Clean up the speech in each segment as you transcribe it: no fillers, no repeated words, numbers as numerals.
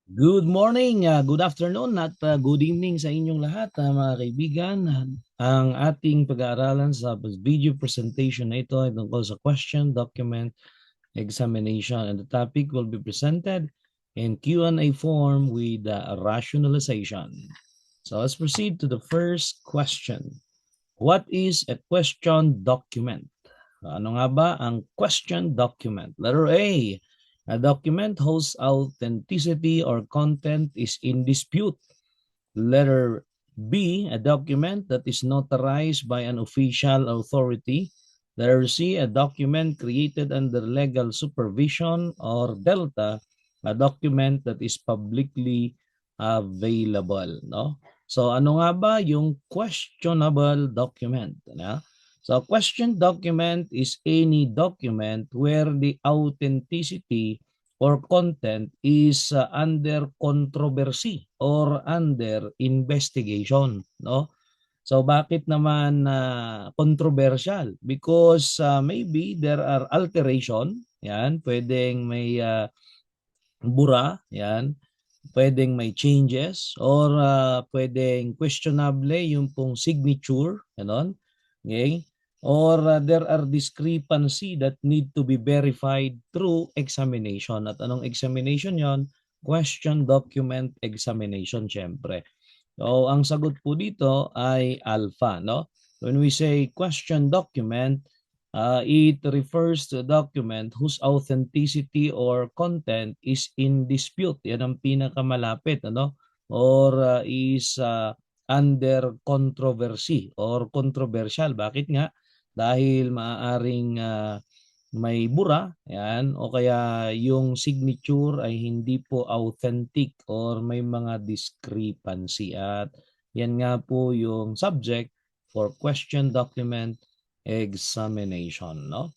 Good morning, good afternoon at good evening sa inyong lahat mga kaibigan. Ang ating pag-aaralan sa video presentation na ito ay tungkol sa question document examination, and the topic will be presented in Q&A form with rationalization. So let's proceed to the first question. What is a question document? Ano nga ba ang question document? Letter A document whose authenticity or content is in dispute. Letter B, a document that is notarized by an official authority. Letter C, a document created under legal supervision. Or Delta, a document that is publicly available. No? So ano nga ba yung questionable document? No? So question document is any document where the authenticity or content is under controversy or under investigation, no? So bakit naman controversial? Because maybe there are alteration, yan, pwedeng may bura, yan, pwedeng may changes, or pwedeng questionable yung pong signature, ganon, okay? Or there are discrepancy that need to be verified through examination. At anong examination yon? Question document examination, syempre. So ang sagot po dito ay alpha, no? When we say question document, it refers to a document whose authenticity or content is in dispute. Yan ang pinakamalapit, ano? Or is under controversy or controversial. Bakit nga? Dahil maaaring may bura, yan, o kaya yung signature ay hindi po authentic or may mga discrepancy. At yan nga po yung subject for question document examination, no?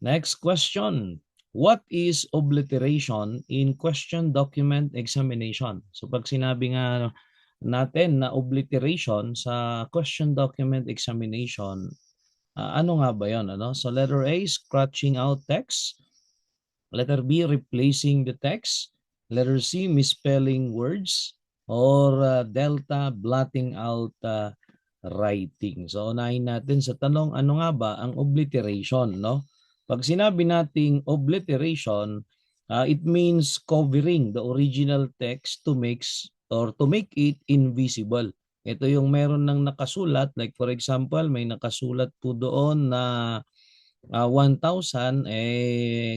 Next question. What is obliteration in question document examination? So pag sinabi nga natin na obliteration sa question document examination, ano nga ba 'yon, ano? So letter A, scratching out text. Letter B, replacing the text. Letter C, misspelling words. Or Delta, blotting out writing. So unahin natin sa tanong, ano nga ba ang obliteration, no? Pag sinabi nating obliteration, it means covering the original text to make it invisible. Ito yung meron ng nakasulat, like for example, may nakasulat po doon na 1,000,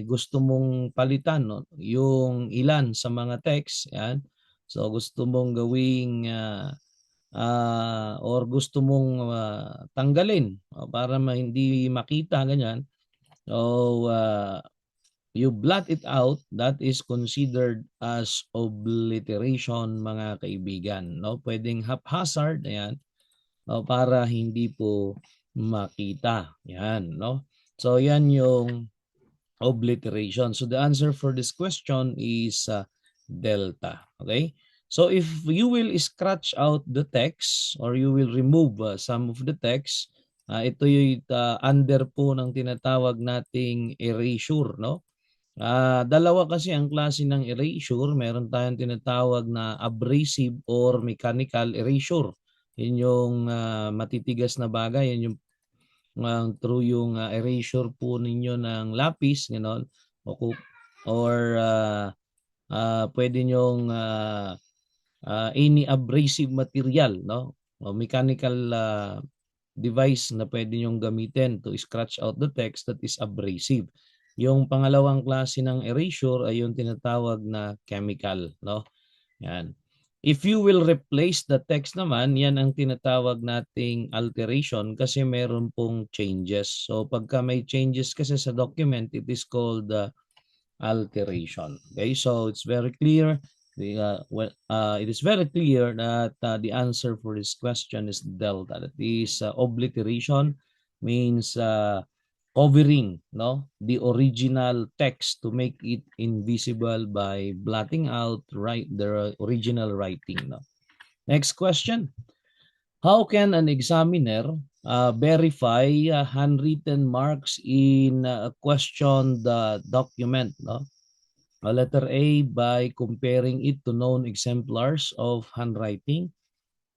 gusto mong palitan, no, yung ilan sa mga text, yan. So gusto mong gawing or gusto mong tanggalin para hindi makita, ganyan. So you blot it out, that is considered as obliteration, mga kaibigan, no? Pwedeng haphazard, ayan, para hindi po makita, yan, no? So yan yung obliteration. So the answer for this question is delta. Okay? So if you will scratch out the text or you will remove some of the text, ito yung under po ng tinatawag nating erasure, no? Dalawa kasi ang klase ng erasure. Meron tayong tinatawag na abrasive or mechanical erasure. Yun yung matitigas na bagay, yan yung through yung erasure po ninyo ng lapis, gano'n, or pwede nyong any abrasive material, no? O mechanical device na pwede nyong gamitin to scratch out the text that is abrasive. Yung pangalawang klase ng erasure ay yung tinatawag na chemical, no? Yan. If you will replace the text naman, yan ang tinatawag nating alteration kasi meron pong changes. So pagka may changes kasi sa document, it is called alteration. Okay, so it's very clear. It is very clear that the answer for this question is delta. That is obliteration means covering, no, the original text to make it invisible by blotting out the original writing, no? Next question. How can an examiner verify handwritten marks in a question document, no? Letter A, by comparing it to known exemplars of handwriting.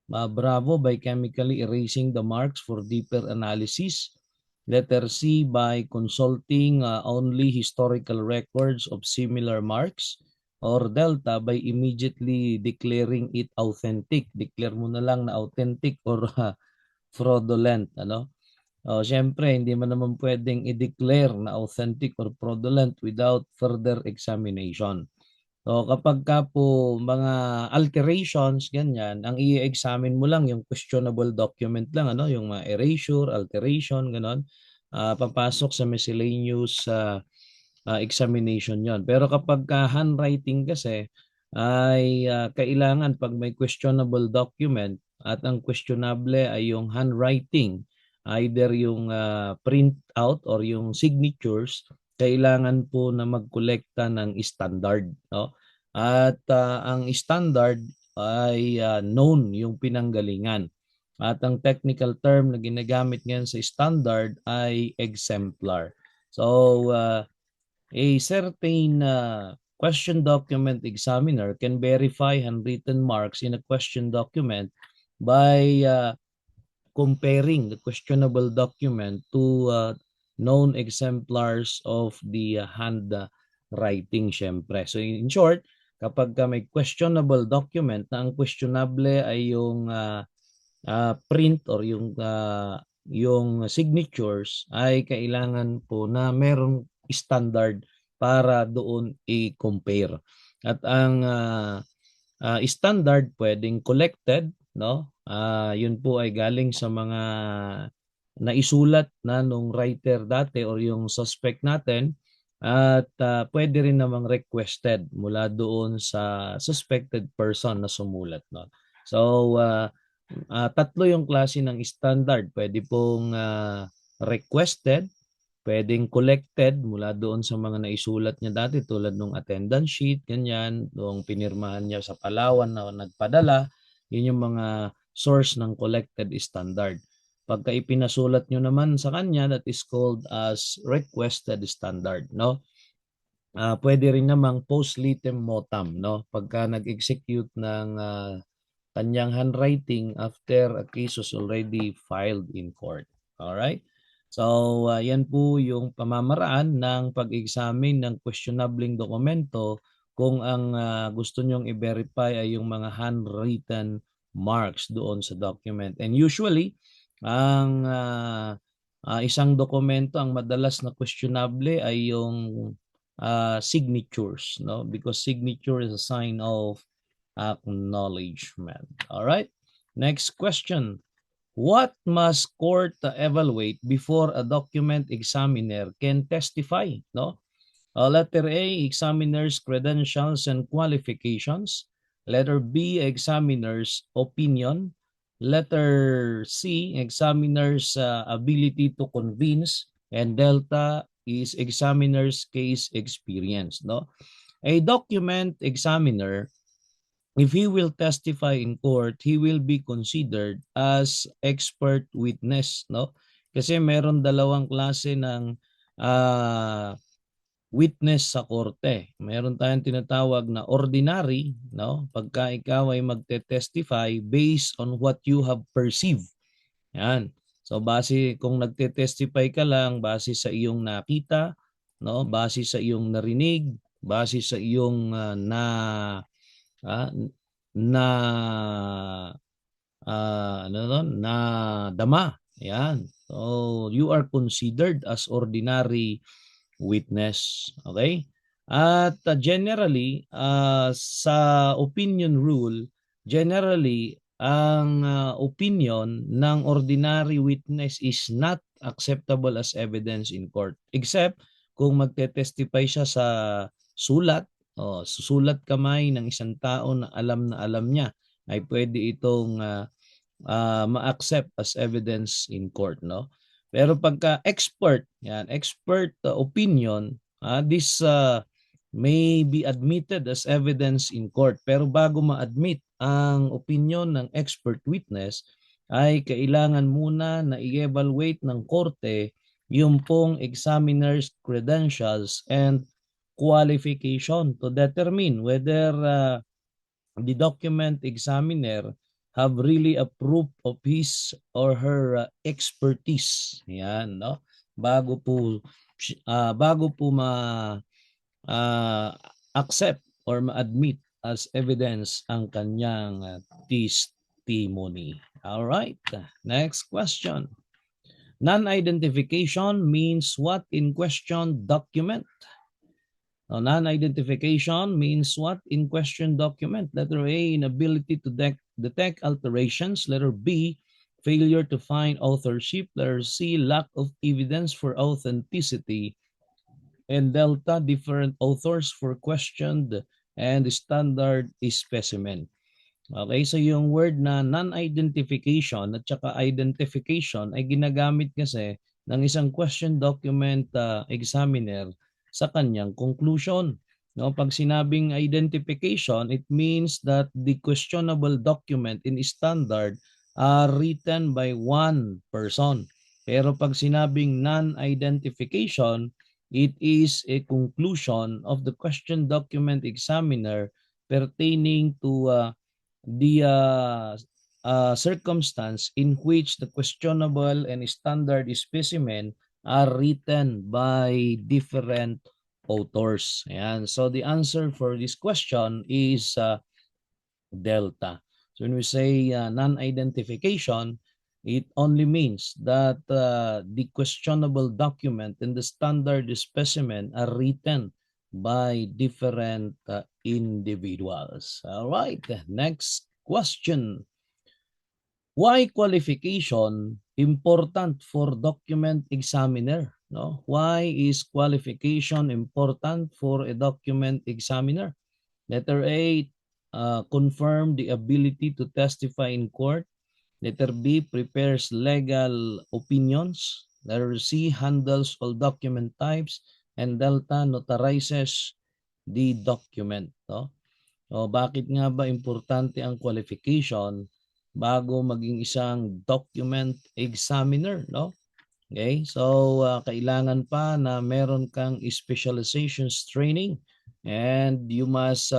Bravo, by chemically erasing the marks for deeper analysis. Letter C, by consulting only historical records of similar marks. Or Delta, by immediately declaring it authentic. Declare mo na lang na authentic or fraudulent. Ano? Siyempre, hindi mo naman pwedeng i-declare na authentic or fraudulent without further examination. So kapag ka po mga alterations, ganyan, ang i-examine mo lang yung questionable document lang, ano, yung mga erasure, alteration, ganon, papasok sa miscellaneous examination yon. Pero kapag ka handwriting kasi, ay kailangan pag may questionable document at ang questionable ay yung handwriting, either yung print out or yung signatures, kailangan po na magkolekta ng standard, no? At ang standard ay known yung pinanggalingan. At ang technical term na ginagamit ngayon sa standard ay exemplar. So a certain question document examiner can verify handwritten marks in a question document by comparing the questionable document to known exemplars of the handwriting, syempre. So in short, kapag may questionable document na ang questionable ay yung print or yung signatures, ay kailangan po na merong standard para doon i-compare. At ang standard pwedeng collected, no? Yun po ay galing sa mga naisulat na nung writer dati or yung suspect natin, at pwede rin namang requested mula doon sa suspected person na sumulat, no? So tatlo yung klase ng standard. Pwede pong requested, pwedeng collected mula doon sa mga naisulat niya dati tulad ng attendance sheet, ganyan, nung pinirmahan niya sa Palawan na nagpadala, yun yung mga source ng collected standard. Pagka ipinasulat nyo naman sa kanya, that is called as requested standard, no? Pwede rin namang post litem motam, no? Pagka nag-execute ng kanyang handwriting after a case was already filed in court. All right? So, yan po yung pamamaraan ng pag-examine ng questionabling dokumento kung ang gusto nyong i-verify ay yung mga handwritten marks doon sa document. And usually, ang isang dokumento, ang madalas na questionable ay yung signatures, no? Because signature is a sign of acknowledgement. All right? Next question. What must court evaluate before a document examiner can testify? No? Letter A, examiner's credentials and qualifications. Letter B, examiner's opinion. Letter C, examiner's ability to convince. And Delta is examiner's case experience. No? A document examiner, if he will testify in court, he will be considered as expert witness, no? Kasi meron dalawang klase ng witness sa korte. Meron tayong tinatawag na ordinary, no? Pagka ikaw ay magte-testify based on what you have perceived. Yan. So base kung nagte-testify ka lang base sa iyong nakita, no? Base sa iyong narinig, base sa iyong na na dama. Yan. So you are considered as ordinary witness. Okay? At generally sa opinion rule, generally ang opinion ng ordinary witness is not acceptable as evidence in court except kung magte-testify siya sa sulat, susulat kamay ng isang tao na alam niya, ay pwede itong ma-accept as evidence in court, no? Pero pagka expert, yan, expert opinion, this may be admitted as evidence in court. Pero bago ma-admit ang opinion ng expert witness, ay kailangan muna na i-evaluate ng korte yung pong examiner's credentials and qualification to determine whether the document examiner have really approved of his or her expertise. Yan, no? Bago po accept or ma-admit as evidence ang kanyang testimony. All right. Next question. Non-identification means what in question document? Non-identification means what in question document? Letter A, inability to detect alterations. Letter B, failure to find authorship. Letter C, lack of evidence for authenticity. And delta, different authors for questioned and standard specimen. Okay, so yung word na non-identification at saka identification ay ginagamit kasi ng isang question document examiner sa kanyang conclusion. No, pag sinabing identification, it means that the questionable document in standard are written by one person. Pero pag sinabing non-identification, it is a conclusion of the question document examiner pertaining to the circumstance in which the questionable and standard specimen are written by different authors. Ayan. So the answer for this question is delta. So when we say non-identification, it only means that the questionable document and the standard specimen are written by different individuals. All right, next question. Why qualification important for document examiner? No? Why is qualification important for a document examiner? Letter A, confirm the ability to testify in court. Letter B, prepares legal opinions. Letter C, handles all document types. And delta, notarizes the document. No? O bakit nga ba importante ang qualification bago maging isang document examiner, no? Okay? So kailangan pa na meron kang specializations training and you must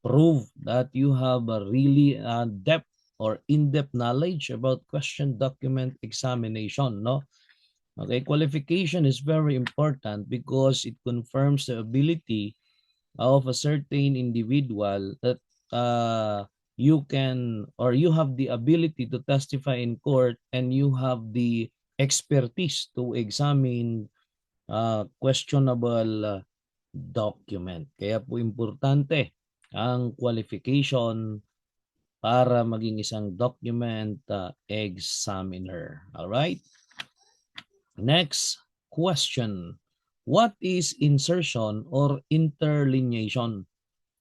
prove that you have a really depth or in-depth knowledge about question document examination, no? Okay, qualification is very important because it confirms the ability of a certain individual that you can or you have the ability to testify in court and you have the expertise to examine questionable document. Kaya po importante ang qualification para maging isang document examiner. All right? Next question. What is insertion or interlineation?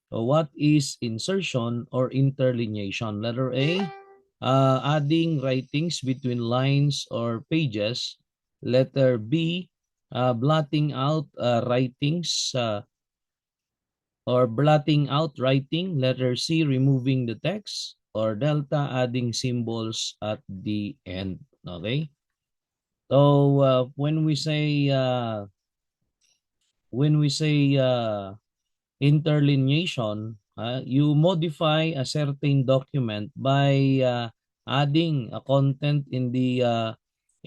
So what is insertion or interlineation? Letter A, adding writings between lines or pages. Letter B, blotting out writings or blotting out writing. Letter C, removing the text. Or delta, adding symbols at the end. Okay? So when we say interlineation, you modify a certain document by adding a content in the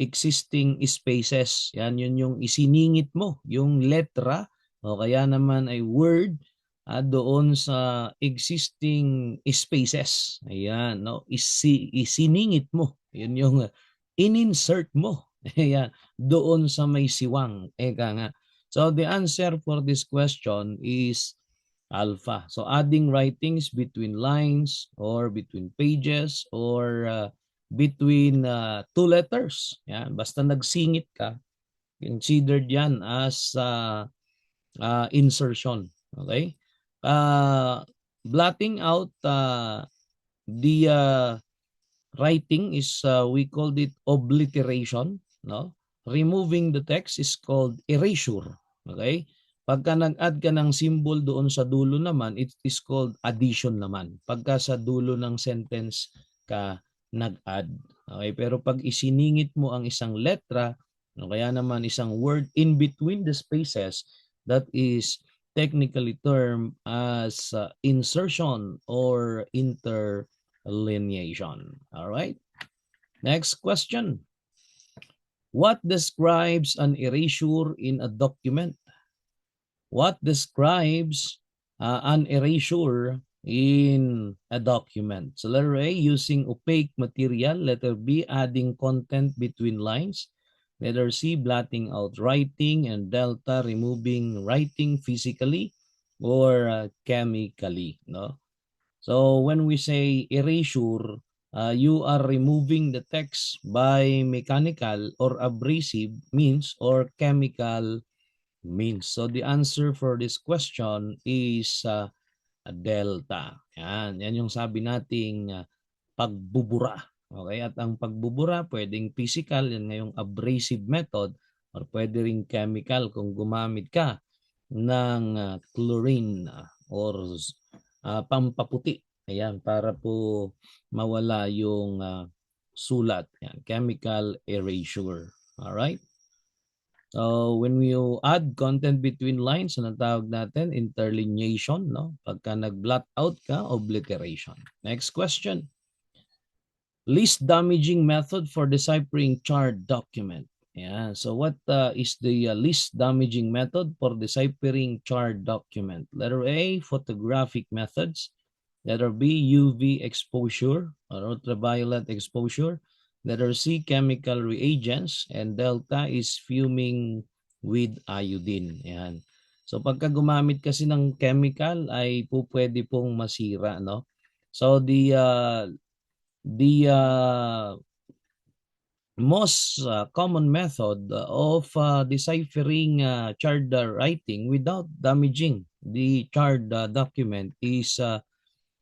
existing spaces. Yun yung isiningit mo, yung letra o kaya naman ay word doon sa existing spaces. Ayan, no? Isiningit mo. Yun yung in-insert mo. Ayan, doon sa may siwang. Eka nga. So the answer for this question is alpha. So adding writings between lines or between pages or between two letters. Yan, basta nagsingit ka, considered yan as insertion. Okay? Blotting out the writing is we called it obliteration, no? Removing the text is called erasure. Okay? Pagka nag-add ka ng symbol doon sa dulo naman, it is called addition naman. Pagka sa dulo ng sentence ka nag-add. Okay? Pero pag isiningit mo ang isang letra, o kaya naman isang word in between the spaces, that is technically termed as insertion or interlineation. All right. Next question. What describes an erasure in a document? What describes an erasure in a document? So letter A, using opaque material. Letter B, adding content between lines. Letter C, blotting out writing. And delta, removing writing physically or chemically. No? So when we say erasure, you are removing the text by mechanical or abrasive means or chemical means. So the answer for this question is a delta. Yan yung sabi nating pagbubura. Okay, at ang pagbubura pwedeng physical, yan ngayong abrasive method, or pwede ring chemical kung gumamit ka ng chlorine or pampaputi. Ayan, para po mawala yung sulat. Yan, chemical erasure. All right? So when you add content between lines, ano tawag natin? Interlineation, no? Pagka nag-blot out ka, obliteration. Next question. Least damaging method for deciphering charred document. Yeah, so what is the least damaging method for deciphering charred document? Letter A, photographic methods. Letter B, UV exposure or ultraviolet exposure. Letter C, chemical reagents. And delta is fuming with iodine. Yan. So pagka gumamit kasi ng chemical ay pwede pong masira, no? So the most common method of deciphering charred writing without damaging the charred document is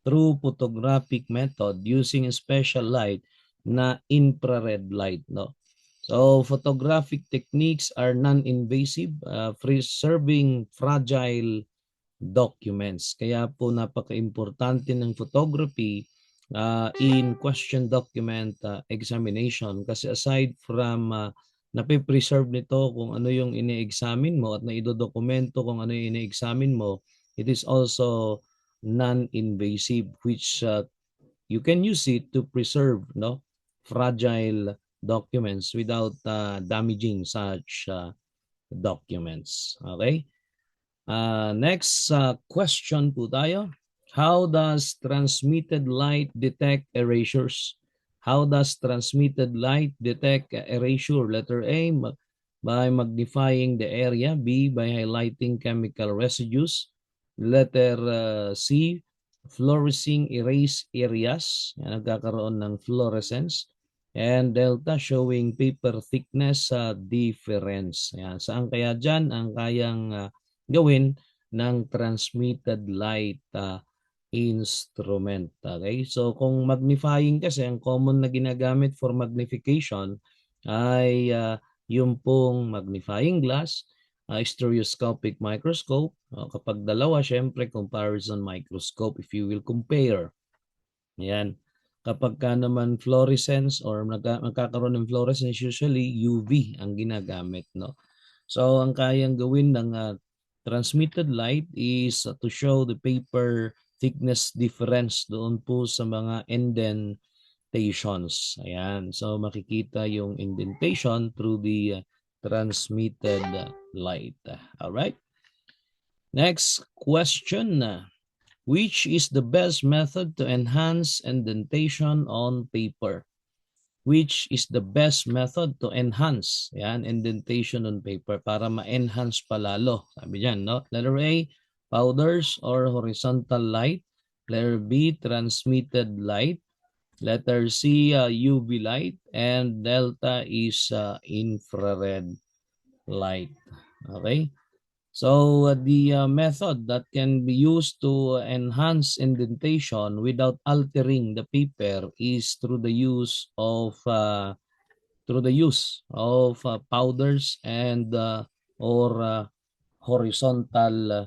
through photographic method using a special light na infrared light, no? So photographic techniques are non-invasive, preserving fragile documents. Kaya po napaka-importante ng photography in question document examination, kasi aside from nape-preserve nito kung ano yung ini-examine mo at naidodokumento kung ano yung ini-examine mo, it is also non-invasive, which you can use it to preserve, no, fragile documents without damaging such documents. Okay? Next question po tayo. How does transmitted light detect erasures? How does transmitted light detect erasure? Letter A, by magnifying the area. B, by highlighting chemical residues. Letter C, fluorescing erase areas. Yan, nagkakaroon ng fluorescence. And delta, showing paper thickness difference. Yan. Saan kaya dyan ang kayang gawin ng transmitted light instrument. Okay? So kung magnifying kasi, ang common na ginagamit for magnification ay yung pong magnifying glass, stereoscopic microscope. Kapag dalawa, syempre comparison microscope if you will compare. Yan. Kapag ka naman fluorescence or magkakaroon ng fluorescence, usually UV ang ginagamit, no? So ang kayang gawin ng transmitted light is to show the paper thickness difference doon po sa mga indentations. Ayan. So makikita yung indentation through the transmitted light. All right. Next question. Which is the best method to enhance indentation on paper? Which is the best method to enhance indentation on paper para ma-enhance palalo? Sabi dyan, no? Letter A, powders or horizontal light. Letter B, transmitted light. Letter C, UV light. And delta is infrared light. Okay? So the method that can be used to enhance indentation without altering the paper is through the use of powders and or horizontal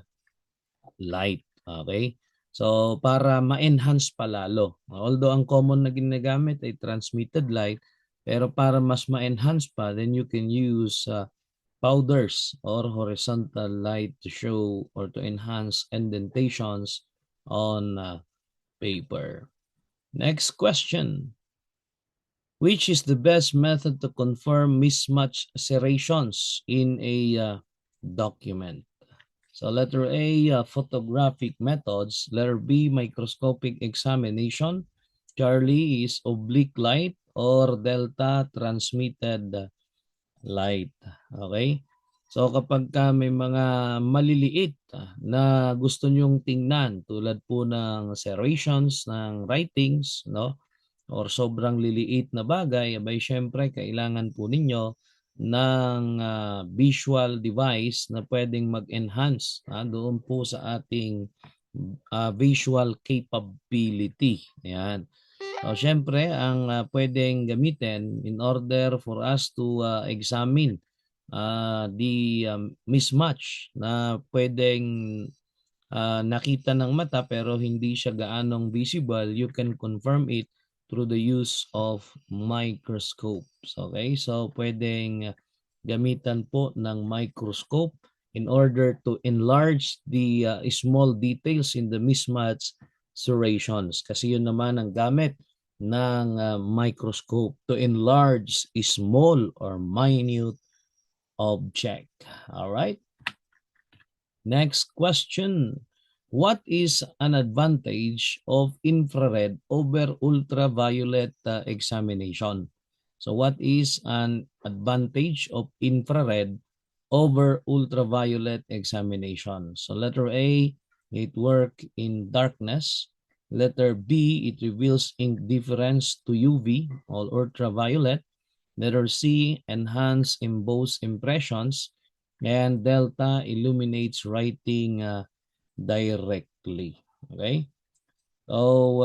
light. Okay? So para ma-enhance palalo. Although ang common na ginagamit ay transmitted light, pero para mas ma-enhance pa, then you can use powders or horizontal light to show or to enhance indentations on paper. Next question. Which is the best method to confirm mismatch serrations in a document? So letter A, photographic methods. Letter B, microscopic examination. Charlie is oblique light or delta transmitted light. Okay? So kapag may mga maliliit na gusto nyong tingnan tulad po ng serrations ng writings, no? Or sobrang liliit na bagay, abay syempre kailangan po ninyo ng visual device na pwedeng mag-enhance doon po sa ating visual capability. Ayan. So, syempre, ang pwedeng gamitin in order for us to examine the mismatch na pwedeng nakita ng mata pero hindi siya gaanong visible, you can confirm it through the use of microscopes. Okay? So, pwedeng gamitan po ng microscope in order to enlarge the small details in the mismatch serrations. Kasi yun naman ang gamit ng microscope to enlarge small or minute object. All right? Next question. What is an advantage of infrared over ultraviolet examination? So what is an advantage of infrared over ultraviolet examination? So letter A, it works in darkness. Letter B, it reveals ink difference to UV or ultraviolet. Letter C, enhance embossed impressions. And delta illuminates writing directly. Okay? So,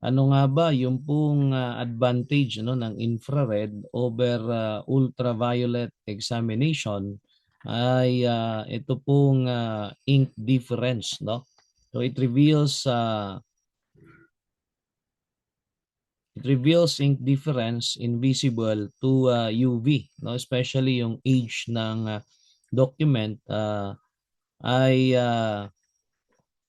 ano nga ba yung pong advantage ng infrared over ultraviolet examination ay ito pong ink difference, no? So it reveals ink difference invisible to UV, no? Especially yung age ng document ay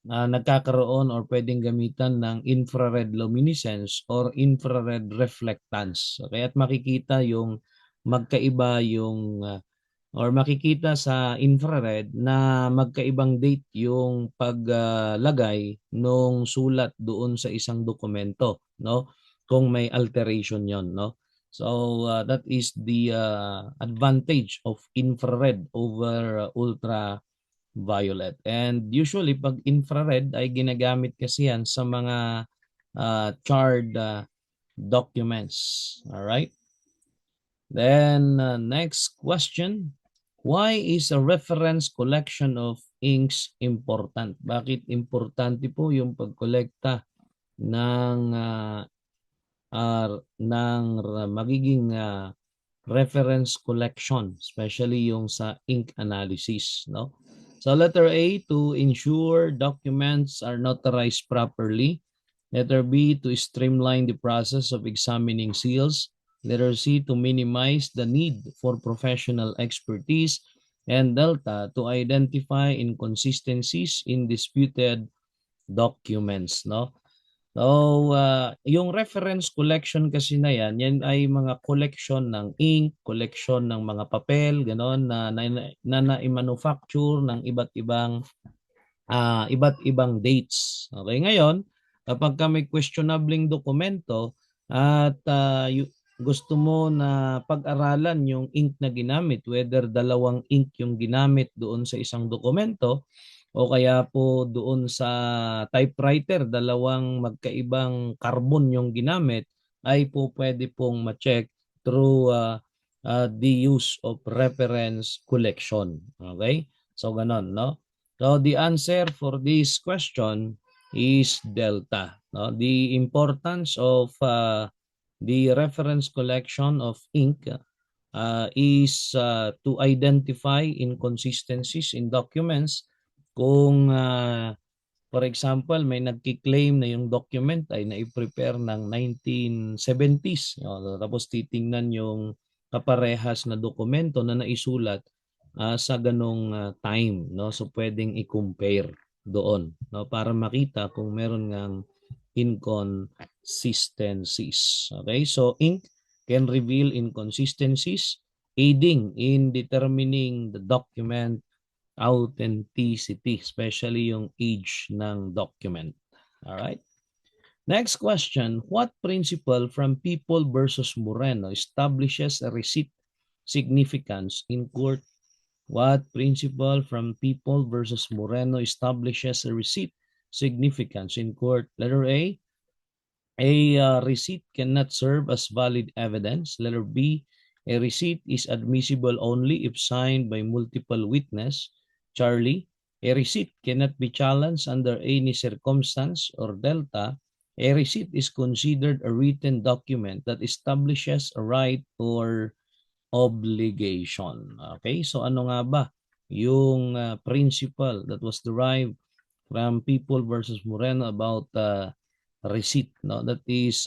nagkakaroon or pwedeng gamitan ng infrared luminescence or infrared reflectance. Okay, at makikita yung magkaiba yung or makikita sa infrared na magkaibang date yung paglagay nung sulat doon sa isang dokumento, no? Kung may alteration yon, no? So that is the advantage of infrared over ultraviolet. And usually pag infrared ay ginagamit kasi yan sa mga charred documents. All right? Then next question. Why is a reference collection of inks important? Bakit importante po yung pagkolekta ng magiging reference collection, especially yung sa ink analysis, no? So letter A, to ensure documents are notarized properly. Letter B, to streamline the process of examining seals. Letter C, to minimize the need for professional expertise. And delta, to identify inconsistencies in disputed documents, no? So, yung reference collection kasi na yan ay mga collection ng ink, collection ng mga papel, gano'n na na-manufacture ng iba't ibang dates. Okay, ngayon, kapag may questionabling dokumento at gusto mo na pag-aralan yung ink na ginamit, whether dalawang ink yung ginamit doon sa isang dokumento, o kaya po doon sa typewriter, dalawang magkaibang carbon yung ginamit, ay po pwede pong ma-check through the use of reference collection. Okay? So, ganon, no? So, the answer for this question is delta. No? The importance of the reference collection of ink is to identify inconsistencies in documents. Kung for example may nagki-claim na yung document ay na-prepare ng 1970s, tapos titingnan yung kaparehas na dokumento na naisulat sa ganong time, no? So pwedeng i-compare doon, no, para makita kung meron ngang inconsistencies. Okay? So ink can reveal inconsistencies, aiding in determining the document authenticity, especially yung age ng document. All right? Next question, what principle from People versus Moreno establishes a receipt significance in court? What principle from People versus Moreno establishes a receipt significance in court? Letter A receipt cannot serve as valid evidence. Letter B, a receipt is admissible only if signed by multiple witnesses. Charlie, a receipt cannot be challenged under any circumstance. Or Delta, a receipt is considered a written document that establishes a right or obligation. Okay, so ano nga ba yung principle that was derived from People versus Moreno about receipt, no? That is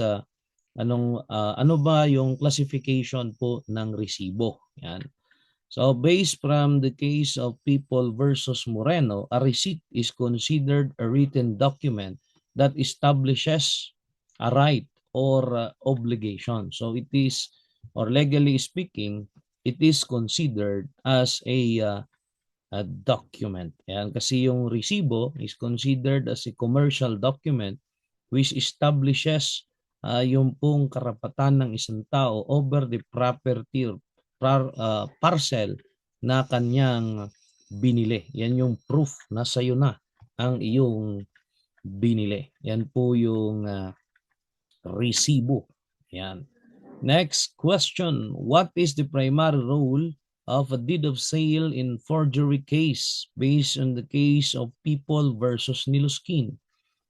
ano ba yung classification po ng resibo? Yan. So based from the case of People versus Moreno, a receipt is considered a written document that establishes a right or obligation. So it is, or legally speaking, it is considered as a document. Yan, kasi yung resibo is considered as a commercial document which establishes yung pong karapatan ng isang tao over the property or parcel na kanyang binili. Yan yung proof na sa'yo na ang iyong binili. Yan po yung resibo. Yan. Next question. What is the primary role of a deed of sale in forgery case based on the case of People versus Niluskin?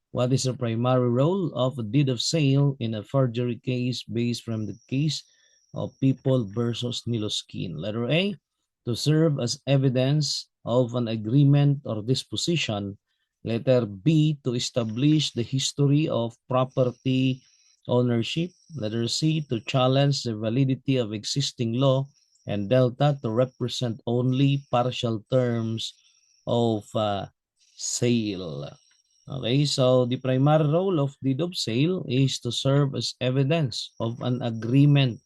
What is the primary role of a deed of sale in a forgery case based from the case of People versus Niluskin? Letter A, to serve as evidence of an agreement or disposition. Letter B, to establish the history of property ownership. Letter C, to challenge the validity of existing law. And Delta, to represent only partial terms of sale. Okay, so the primary role of deed of sale is to serve as evidence of an agreement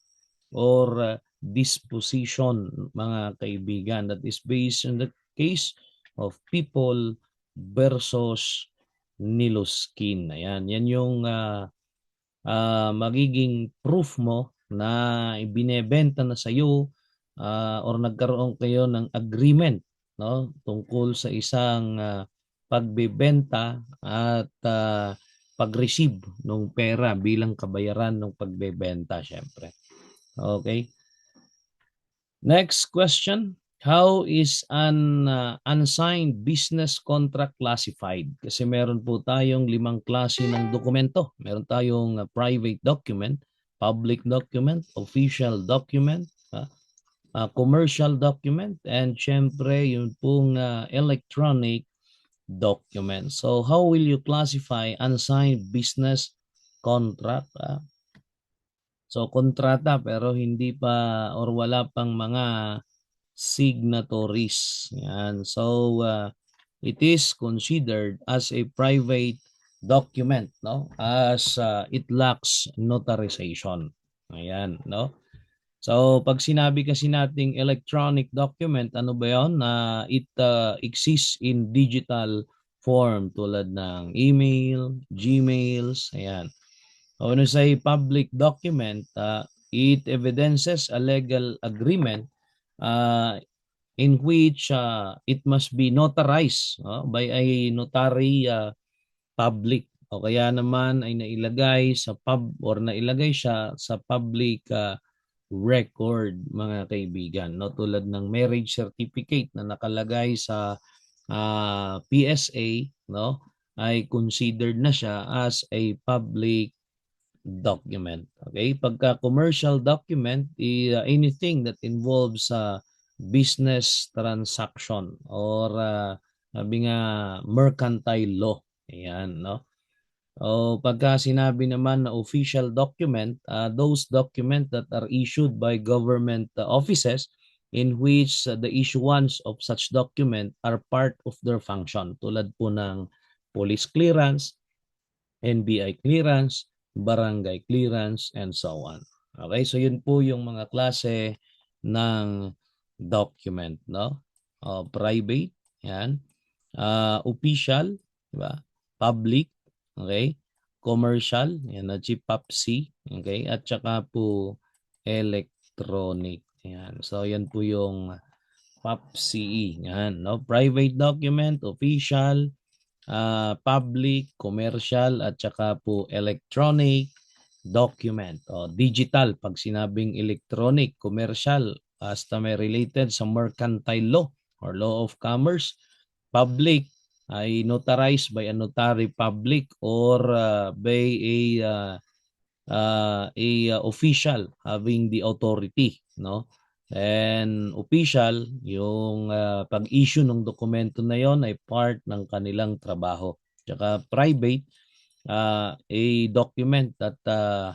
or disposition, mga kaibigan, that is based on the case of People versus Niluskin. Ayan, yan yung magiging proof mo na ibinebenta na sa iyo or nagkaroon kayo ng agreement, no, tungkol sa isang pagbebenta at pag-receive ng pera bilang kabayaran ng pagbebenta, syempre. Okay. Next question. How is an unsigned business contract classified? Kasi meron po tayong 5 klase ng dokumento. Meron tayong private document, public document, official document, commercial document, and syempre yung pong electronic document. So how will you classify unsigned business contract? So kontrata pero hindi pa or wala pang mga signatories. Yan. So it is considered as a private document, no? As it lacks notarization. Ayan, no? So pag sinabi kasi nating electronic document, ano ba 'yon? It exists in digital form tulad ng email, Gmails, ayan. When we say public document, it evidences a legal agreement in which it must be notarized by a notary public, o kaya naman ay nailagay sa nailagay siya sa public record, mga kaibigan, no, tulad ng marriage certificate na nakalagay sa PSA, no, ay considered na siya as a public document. Okay? Pagka commercial document, anything that involves business transaction or sabi nga mercantile law. Ayan, no? O pagka sinabi naman na official document, those document that are issued by government offices in which the issuance of such document are part of their function. Tulad po ng police clearance, NBI clearance, barangay clearance, and so on. Okay, so yun po yung mga klase ng document, no? Private, yan. Official, di ba? Public, okay? Commercial, yan na GPAPC, okay? At saka po electronic. Yan. So yan po yung PAPCE, yan, no? Private document, official, public, commercial, at saka po electronic document. O, digital, pag sinabing electronic, commercial, hasta may related sa mercantile law or law of commerce. Public ay notarized by a notary public or by a official having the authority, no? And official, yung pag-issue ng dokumento na yon ay part ng kanilang trabaho. Tsaka private, a document that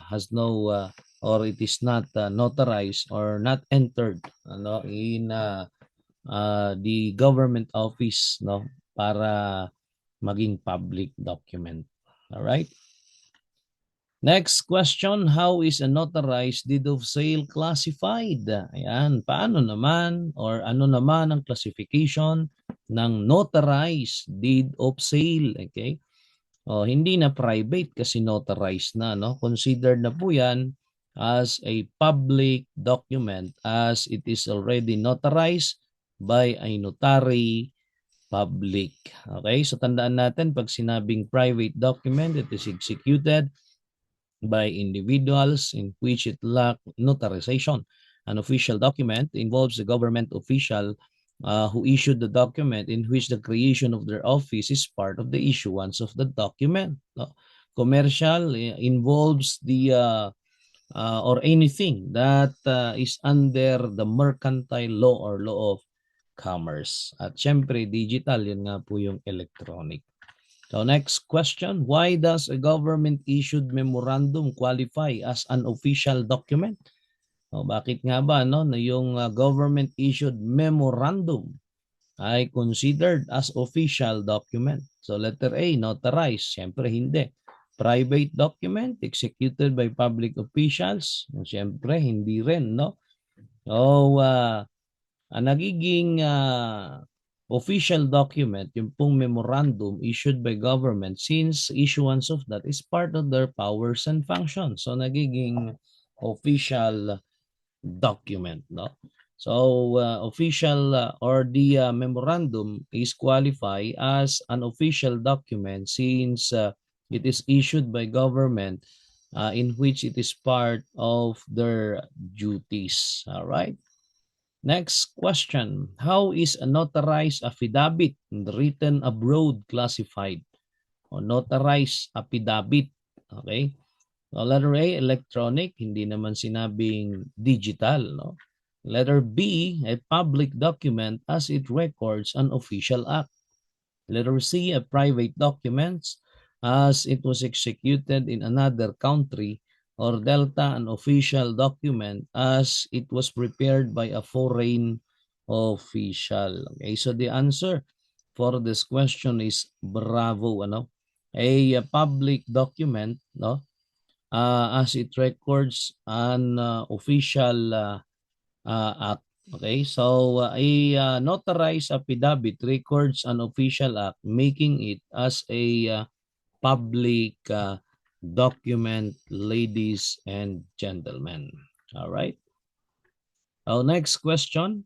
has no or it is not notarized or not entered in the government office, no, para maging public document. All right. Next question, how is a notarized deed of sale classified? Ayan, paano naman or ano naman ang classification ng notarized deed of sale? Okay? Hindi na private kasi notarized na, no? Considered na po 'yan as a public document as it is already notarized by a notary public. Okay? So tandaan natin pag sinabing private document, it is executed by individuals in which it lacks notarization. An official document involves the government official who issued the document in which the creation of their office is part of the issuance of the document. No? Commercial involves the or anything that is under the mercantile law or law of commerce. At syempre, digital, yun nga po yung electronic. So next question, why does a government-issued memorandum qualify as an official document? Bakit nga ba na yung government-issued memorandum ay considered as official document? So letter A, notarized. Siyempre hindi. Private document executed by public officials? Siyempre hindi rin, no? Nagiging official document, yung pong memorandum issued by government since issuance of that is part of their powers and functions. So nagiging official document, no? So official or the memorandum is qualified as an official document since it is issued by government in which it is part of their duties. All right. Next question. How is a notarized affidavit written abroad classified? O notarized affidavit. Okay? So letter A, electronic. Hindi naman sinabing digital. No? Letter B, a public document as it records an official act. Letter C, a private document as it was executed in another country, or delta, an official document as it was prepared by a foreign official. Okay, so the answer for this question is bravo, a public document, no, as it records an official act. Okay, so a notarized affidavit records an official act, making it as a public document, ladies and gentlemen. All right. Our next question.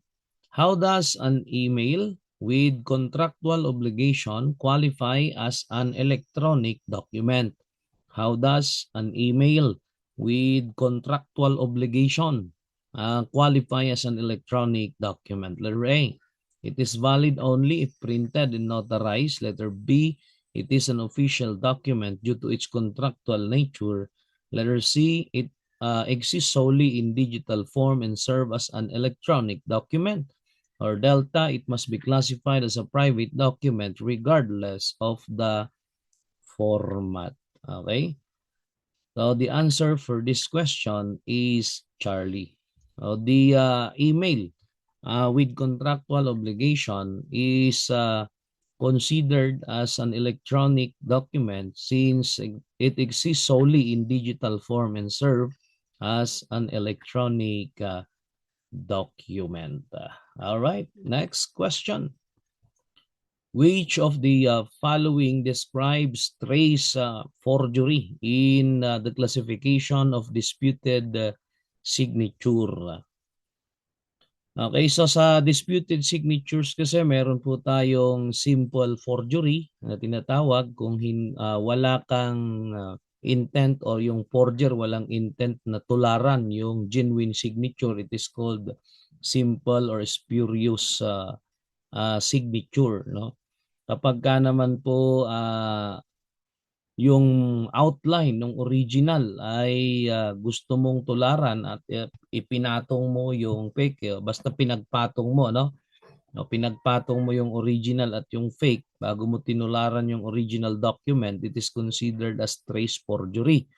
How does an email with contractual obligation qualify as an electronic document? How does an email with contractual obligation qualify as an electronic document? Letter A, it is valid only if printed and notarized. Letter B, it is an official document due to its contractual nature. Letter C, it exists solely in digital form and serve as an electronic document. Or delta, it must be classified as a private document regardless of the format. Okay? So the answer for this question is Charlie. So the email with contractual obligation is considered as an electronic document since it exists solely in digital form and serve as an electronic document. All right, next question. Which of the following describes trace forgery in the classification of disputed signature? Okay, so sa disputed signatures kasi meron po tayong simple forgery na tinatawag kung wala kang intent or yung forger walang intent na tularan yung genuine signature, it is called simple or spurious signature, no? Kapag ka naman po yung outline ng original ay gusto mong tularan at ipinatong mo yung fake, basta pinagpatong mo, no? No, pinagpatong mo yung original at yung fake bago mo tinularan yung original document, it is considered as trace forgery.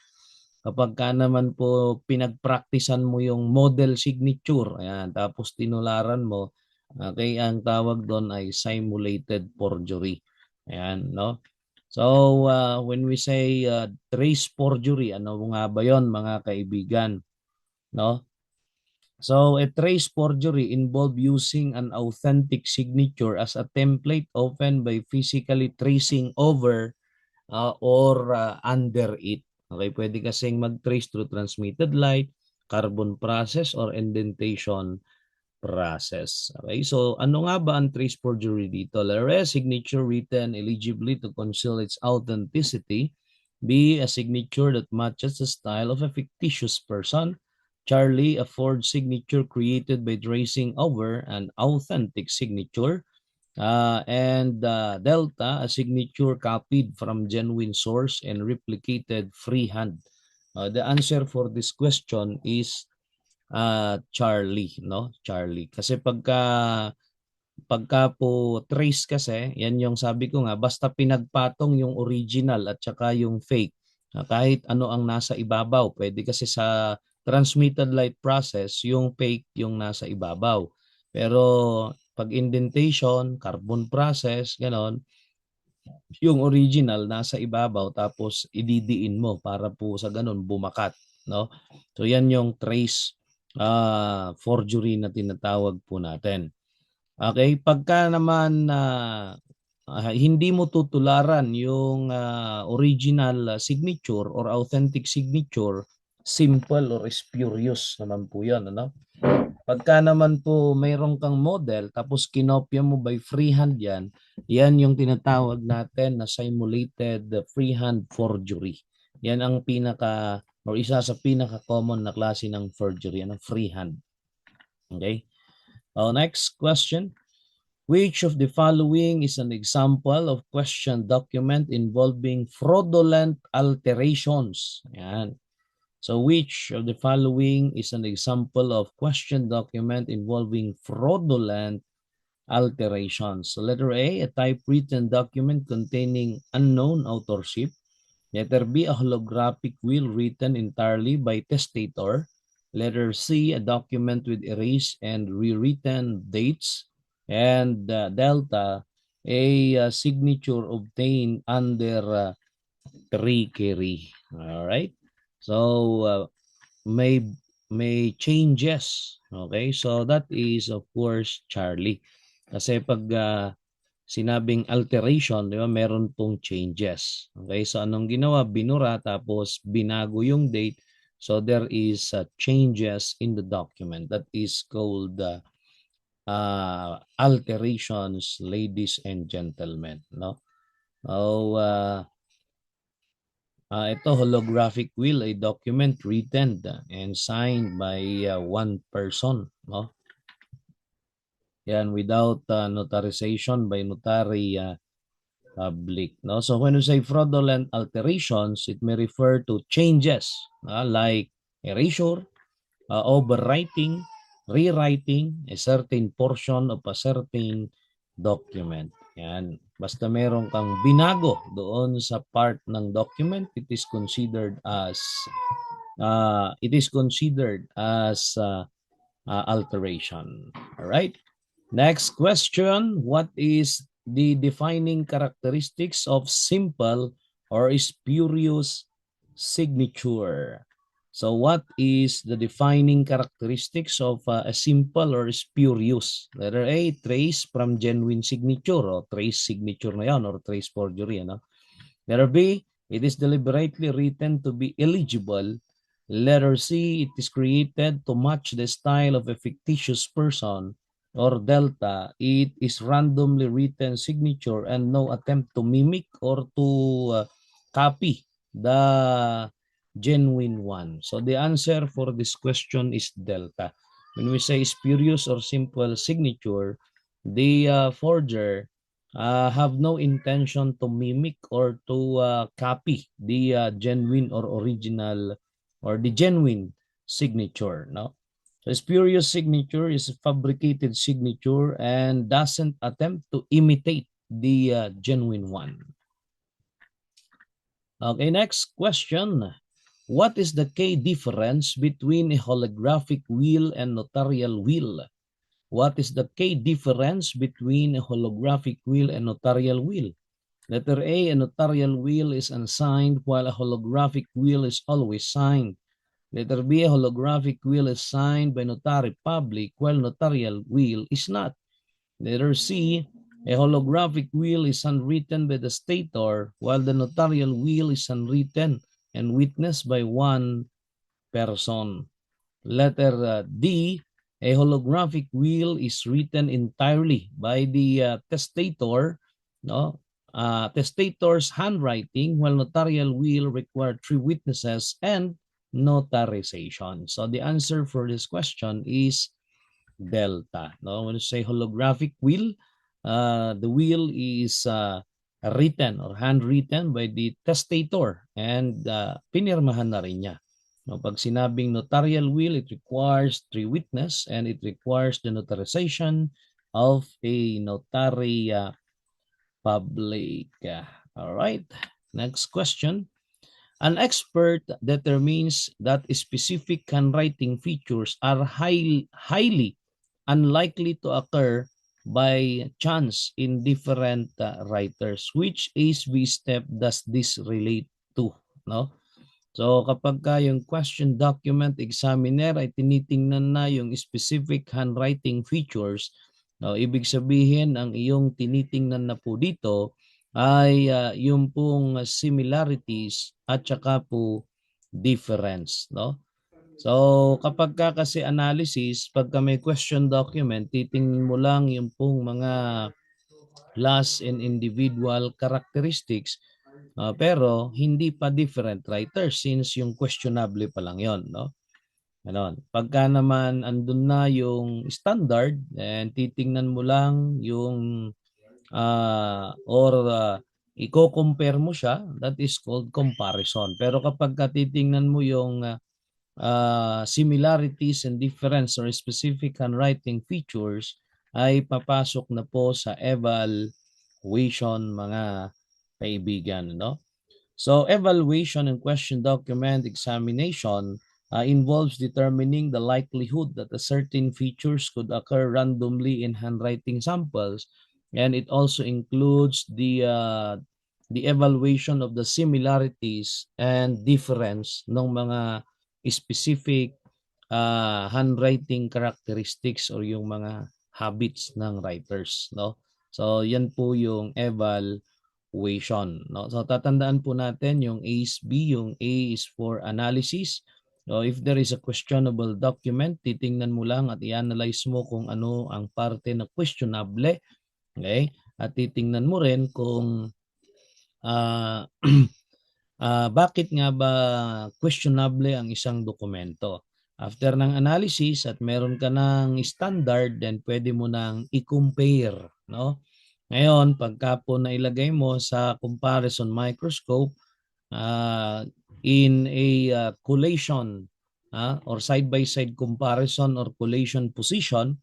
Kapag ka naman po pinagpraktisan mo yung model signature, ayan, tapos tinularan mo, okay, ang tawag doon ay simulated forgery. Ayan, no? So, when we say trace forgery, ano nga ba yon mga kaibigan? No? So, a trace forgery involve using an authentic signature as a template, often by physically tracing over or under it. Okay, pwede kasing mag-trace through transmitted light, carbon process, or indentation process. Okay, so ano nga ba ang trace forgery dito? Letter A, signature written illegibly to conceal its authenticity. B, a signature that matches the style of a fictitious person. Charlie, a forged signature created by tracing over an authentic signature. And Delta, a signature copied from genuine source and replicated freehand. The answer for this question is Charlie, no? Charlie. Kasi pagka po trace kasi, yan yung sabi ko nga, basta pinagpatong yung original at saka yung fake. Kahit ano ang nasa ibabaw, pwede kasi sa transmitted light process, yung fake yung nasa ibabaw. Pero pag indentation, carbon process, ganon, yung original nasa ibabaw tapos ididiin mo para po sa ganon bumakat, no? So yan yung trace forgery na tinatawag po natin. Okay, pagka naman hindi mo tutularan yung original signature or authentic signature, simple or spurious naman po 'yan, ano? Pagka naman po mayroon kang model tapos kinopya mo by freehand yan, yan yung tinatawag natin na simulated freehand forgery. Yan ang pinaka or isa sa pinaka-common na klase ng forgery, ng freehand. Okay? Next question. Which of the following is an example of question document involving fraudulent alterations? Yan. So which of the following is an example of question document involving fraudulent alterations? So letter A, a typewritten document containing unknown authorship. Letter B, a holographic will written entirely by testator. Letter C, a document with erased and rewritten dates. And Delta, a signature obtained under trickery. All right. So may changes. Okay? So that is of course Charlie. Kasi pag sinabing alteration, di ba, meron pong changes. Okay? So anong ginawa? Binura tapos binago yung date. So there is changes in the document. That is called alterations, ladies and gentlemen, no? Oh, ito, holographic will, a document written and signed by one person, no? Yan, without notarization by notary public, no? So when we say fraudulent alterations, it may refer to changes like erasure, overwriting, rewriting a certain portion of a certain document. Yan. Basta meron kang binago doon sa part ng document, it is considered as alteration. All right. Next question, what is the defining characteristics of simple or spurious signature? So what is the defining characteristics of a simple or spurious? Letter A, trace from genuine signature o trace signature na yan or trace forgery. Ano? Letter B, it is deliberately written to be illegible. Letter C, it is created to match the style of a fictitious person. Or delta, it is randomly written signature and no attempt to mimic or to copy the genuine one. So the answer for this question is delta. When we say spurious or simple signature, the forger have no intention to mimic or to copy the genuine or original or the genuine signature. No, so spurious signature is a fabricated signature and doesn't attempt to imitate the genuine one. Okay, next question. What is the key difference between a holographic will and notarial will? What is the key difference between a holographic will and notarial will? Letter A, a notarial will is unsigned while a holographic will is always signed. Letter B, a holographic will is signed by notary public while notarial will is not. Letter C, a holographic will is unwritten by the stator while the notarial will is unwritten and witnessed by one person. Letter D, a holographic will is written entirely by the testator, no? Testator's handwriting, while notarial will require 3 witnesses and notarization. So the answer for this question is delta. No, when you say holographic will, the will is written or handwritten by the testator and pinirmahan na rin niya. No, pag sinabing notarial will, it requires 3 witness and it requires the notarization of a notary public. All right. Next question. An expert determines that specific handwriting features are highly unlikely to occur by chance in different writers. Which ASB step does this relate to? No? So kapag yung question document examiner ay tinitingnan na yung specific handwriting features, no, ibig sabihin ang iyong tinitingnan na po dito ay yung pong similarities at saka po difference, no? So kapag kasi analysis, pagka may question document, titingnan mo lang yung pong mga class and individual characteristics, pero hindi pa different writers since yung questionable pa lang yon, no? Ganon. Pagka naman andun na yung standard and titingnan mo lang yung i-compare mo siya, that is called comparison. Pero kapag titingnan mo yung similarities and difference or specific handwriting features, ay papasok na po sa evaluation, mga kaibigan, no? So evaluation and question document examination involves determining the likelihood that a certain features could occur randomly in handwriting samples, and it also includes the evaluation of the similarities and difference ng mga specific handwriting characteristics or yung mga habits ng writers, no? So yan po yung evaluation, no? So tatandaan po natin yung A is B, yung A is for analysis. So if there is a questionable document, titingnan mo lang at i-analyze mo kung ano ang parte na questionable, okay? At titingnan mo rin kung bakit nga ba questionable ang isang dokumento. After ng analysis at meron ka ng standard, then pwede mo nang i-compare, no? Ngayon, pagka po nailagay mo sa comparison microscope in a collation or side-by-side comparison or collation position,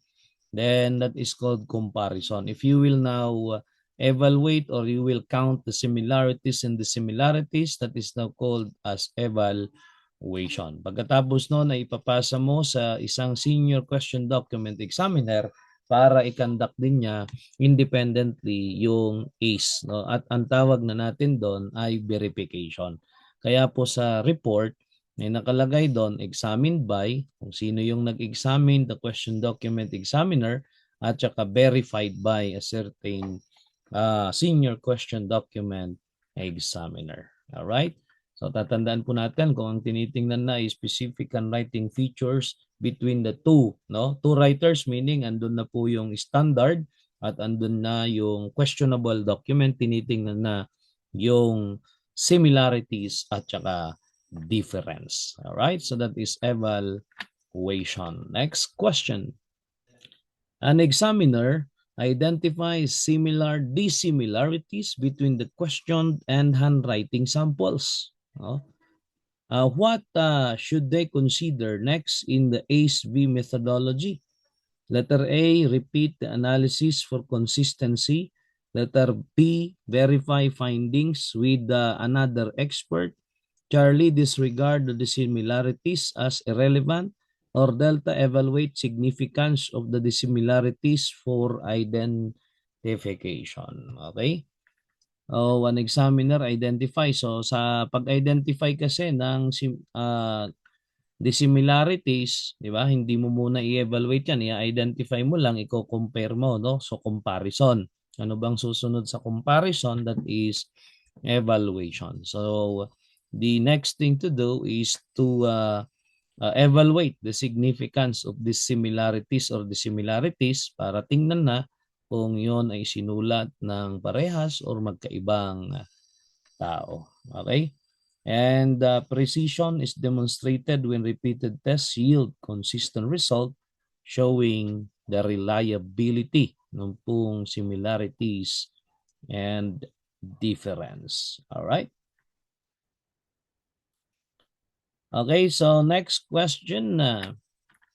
then that is called comparison. If you will now evaluate or you will count the similarities and dissimilarities. That is now called as evaluation. Pagkatapos noon ay ipapasa mo sa isang senior question document examiner para i-conduct din niya independently yung ACE. No? At ang tawag na natin doon ay verification. Kaya po sa report, may nakalagay doon, examined by, kung sino yung nag-examine, the question document examiner, at saka verified by a certain senior question document examiner. All right? So tatandaan po natin kung ang tinitingnan na ay specific handwriting features between the two, no? Two writers, meaning andun na po yung standard at andun na yung questionable document, tinitingnan na yung similarities at saka difference. All right? So that is evaluation. Next question. An examiner identifies similar dissimilarities between the questioned and handwriting samples. What should they consider next in the ACE-B methodology? Letter A, repeat the analysis for consistency. Letter B, verify findings with another expert. Charlie, disregard the dissimilarities as irrelevant. Or Delta, evaluate significance of the dissimilarities for identification. Okay? One examiner identify. So sa pag-identify kasi ng dissimilarities, di ba? Hindi mo muna i-evaluate yan, i-identify mo lang, i-compare mo, no? So comparison. Ano bang susunod sa comparison? That is evaluation. So the next thing to do is to evaluate the significance of these similarities or dissimilarities para tingnan na kung yon ay sinulat ng parehas or magkaibang tao. Okay? And precision is demonstrated when repeated tests yield consistent result showing the reliability ng pong similarities and difference. All right? Okay, so next question.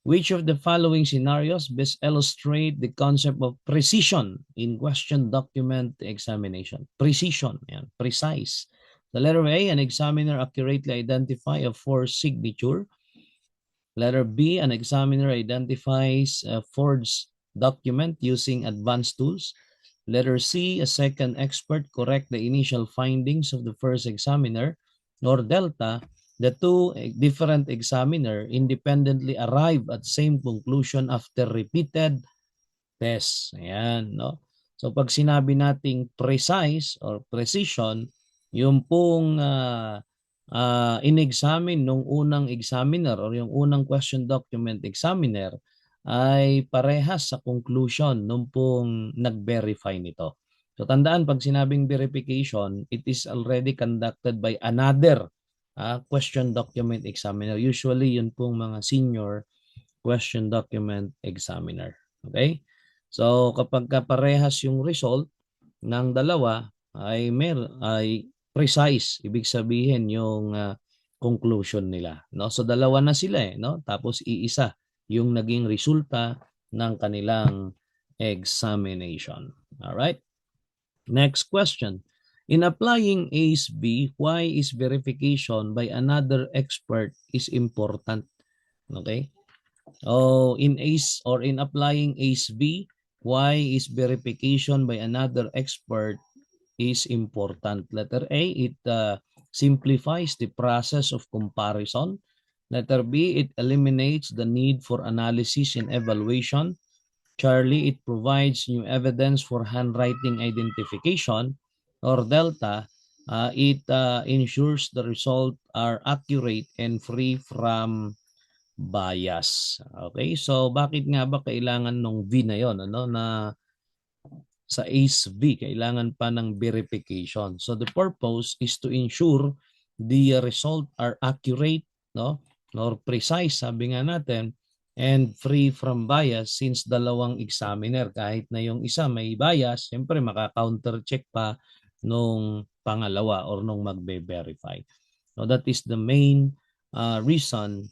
Which of the following scenarios best illustrate the concept of precision in question document examination? Precision, yan, precise. The letter A, an examiner accurately identify a forged signature. Letter B, an examiner identifies a forged document using advanced tools. Letter C, a second expert correct the initial findings of the first examiner. Or Delta, the two different examiner independently arrive at same conclusion after repeated tests. Ayan, no? So pag sinabi nating precise or precision, yung pong in-examine nung unang examiner or yung unang question document examiner ay parehas sa conclusion nung pong nag-verify nito. So tandaan, pag sinabing verification, it is already conducted by another question document examiner. Usually, yun pong mga senior question document examiner. Okay? So, kapag parehas yung result ng dalawa ay precise, ibig sabihin yung conclusion nila, no? So dalawa na sila no? Tapos iisa yung naging resulta ng kanilang examination. All right? Next question. In applying ACE-B, why is verification by another expert is important? Okay? In ACE or in applying ACE-B, why is verification by another expert is important? Letter A, it simplifies the process of comparison. Letter B, it eliminates the need for analysis and evaluation. Charlie, it provides new evidence for handwriting identification. Or Delta, it ensures the results are accurate and free from bias. Okay, so bakit nga ba kailangan nung V na yon, ano, na sa ACE-B kailangan pa ng verification? So the purpose is to ensure the result are accurate, no, or precise, sabi nga natin, and free from bias, since dalawang examiner, kahit na yung isa may bias, siyempre maka-counter check pa nung pangalawa or nung magbe-verify. So that is the main reason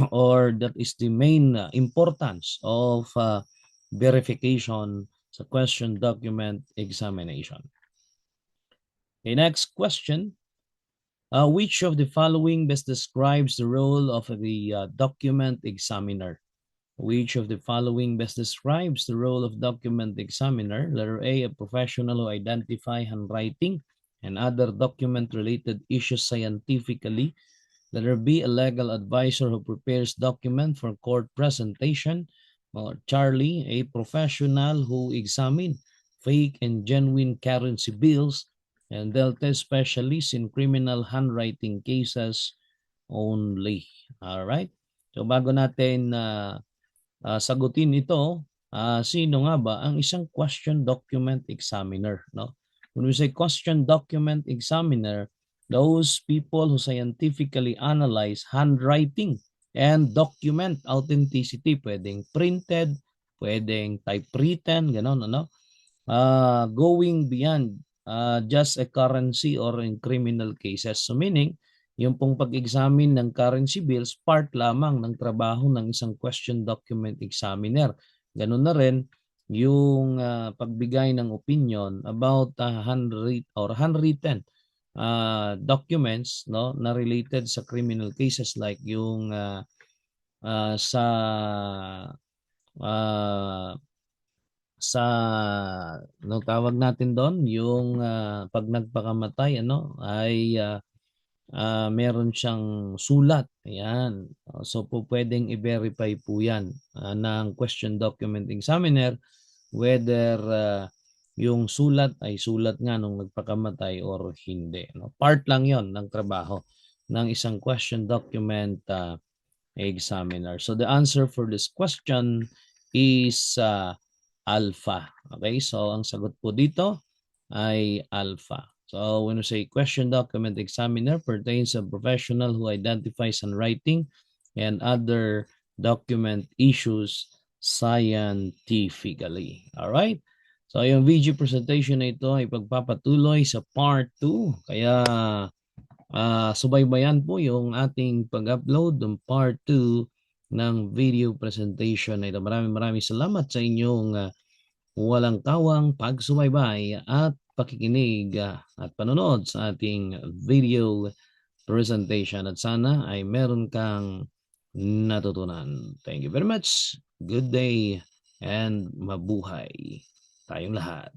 or that is the main importance of verification sa question document examination. Okay, next question. Which of the following best describes the role of the document examiner? Which of the following best describes the role of document examiner? Letter A, a professional who identify handwriting and other document-related issues scientifically. Letter B, a legal advisor who prepares document for court presentation. Or Charlie, a professional who examine fake and genuine currency bills. And Delta, specialist in criminal handwriting cases only. All right. So bago natin sagutin ito, sino nga ba ang isang question document examiner, no? When we say question document examiner, those people who scientifically analyze handwriting and document authenticity, pwedeng printed, pwedeng typewritten, ganon, ano? Going beyond just a currency or in criminal cases. So meaning, yung pong pag-examine ng currency bills, part lamang ng trabaho ng isang question document examiner. Ganun na rin yung pagbigay ng opinion about handwritten documents, no, na related sa criminal cases like yung sa no tawag natin doon yung pag nagpakamatay ay meron siyang sulat. Ayan. So po pwedeng i-verify po yan ng question document examiner whether yung sulat ay sulat nga nung nagpakamatay or hindi. No? Part lang yon ng trabaho ng isang question document examiner. So the answer for this question is alpha. Okay, so ang sagot po dito ay alpha. So when we say question document examiner, pertains a professional who identifies handwriting and other document issues scientifically. All right? So yung video presentation na ito ay pagpapatuloy sa part 2. Kaya subaybayan po yung ating pag-upload ng part 2 ng video presentation na ito. Maraming salamat sa inyong walang tawang pagsubaybay at pakikinig at panonood sa ating video presentation. At sana ay meron kang natutunan. Thank you very much. Good day and mabuhay tayong lahat.